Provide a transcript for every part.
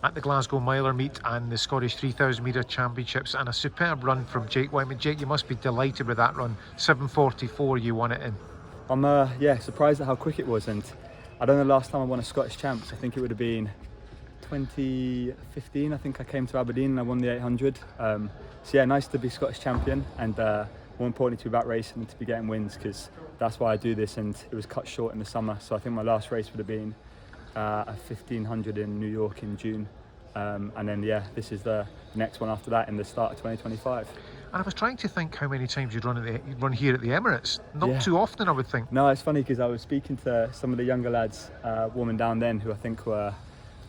at the Glasgow Miler meet and the Scottish 3000 metre championships, and a superb run from Jake Wightman. Jake, you must be delighted with that run. 7:44 you won it in. I'm surprised at how quick it was, and I don't know the last time I won a Scottish champs. I think it would have been 2015. I think I came to Aberdeen and I won the 800. So yeah, nice to be Scottish champion, and more importantly to be back racing and to be getting wins, because that's why I do this, and it was cut short in the summer. So I think my last race would have been a 1500 in New York in June, and then yeah, this is the next one after that in the start of 2025. And I was trying to think how many times you'd run here at the Emirates. Not too often, I would think. No, it's funny because I was speaking to some of the younger lads warming down then, who I think were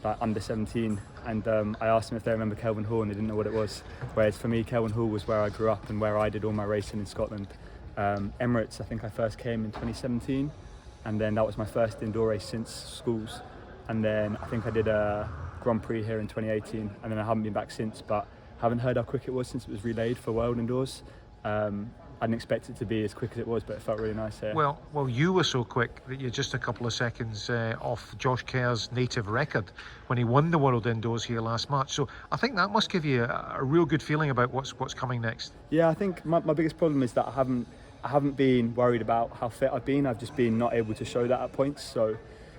like under 17, and I asked them if they remember Kelvin Hall, and they didn't know what it was. Whereas for me, Kelvin Hall was where I grew up and where I did all my racing in Scotland. Emirates, I think I first came in 2017, and then that was my first indoor race since schools. And then I think I did a Grand Prix here in 2018, and then I haven't been back since, but haven't heard how quick it was since it was relayed for World Indoors. I didn't expect it to be as quick as it was, but it felt really nice here. Well, you were so quick that you're just a couple of seconds off Josh Kerr's native record when he won the World Indoors here last March. So I think that must give you a real good feeling about what's coming next. Yeah, I think my biggest problem is that I haven't been worried about how fit I've been. I've just been not able to show that at points. So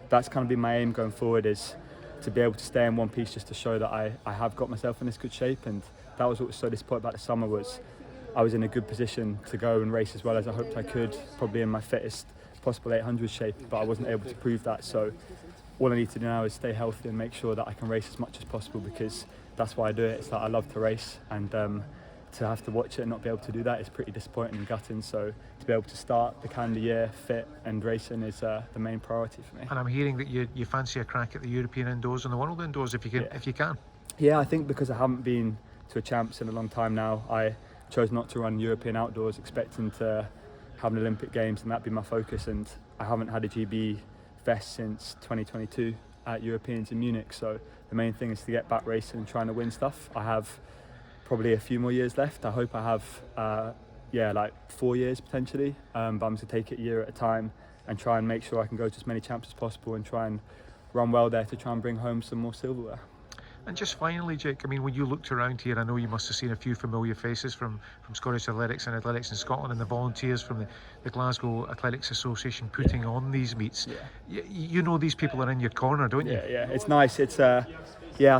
that's kind of been my aim going forward, is to be able to stay in one piece, just to show that I have got myself in this good shape. And that was what was so disappointing about the summer, was I was in a good position to go and race as well as I hoped I could, probably in my fittest possible 800 shape, but I wasn't able to prove that. So all I need to do now is stay healthy and make sure that I can race as much as possible, because that's why I do it. It's that I love to race, and to have to watch it and not be able to do that is pretty disappointing and gutting. So to be able to start the calendar year fit and racing is the main priority for me. And I'm hearing that you fancy a crack at the European Indoors and the World Indoors if you can. Yeah, I think because I haven't been to a champs in a long time now, I chose not to run European outdoors, expecting to have an Olympic Games and that be my focus. And I haven't had a GB vest since 2022 at Europeans in Munich. So the main thing is to get back racing and trying to win stuff. I have probably a few more years left. I hope I have, like 4 years potentially. But I'm going to take it a year at a time and try and make sure I can go to as many champs as possible and try and run well there to try and bring home some more silverware. And just finally, Jake, I mean, when you looked around here, I know you must have seen a few familiar faces from Scottish Athletics and Athletics in Scotland, and the volunteers from the Glasgow Athletics Association putting on these meets. Yeah. You know these people are in your corner, don't you? Yeah, it's nice. It's I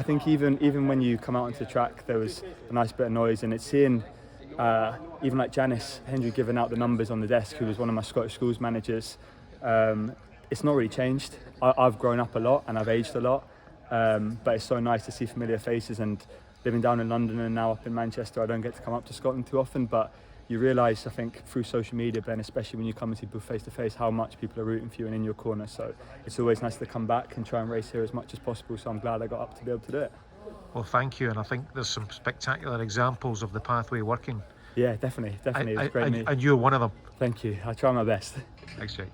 think even when you come out onto the track, there was a nice bit of noise, and it's seeing even like Janice Hendry giving out the numbers on the desk, who was one of my Scottish schools managers. It's not really changed. I've grown up a lot and I've aged a lot. But it's so nice to see familiar faces, and living down in London and now up in Manchester, I don't get to come up to Scotland too often, but you realise, I think, through social media, Ben, especially when you come and see people face to face, how much people are rooting for you and in your corner. So it's always nice to come back and try and race here as much as possible. So I'm glad I got up to be able to do it. Well, thank you, and I think there's some spectacular examples of the pathway working. Yeah, definitely. It was great. And you're one of them. Thank you. I try my best. Thanks, Jake.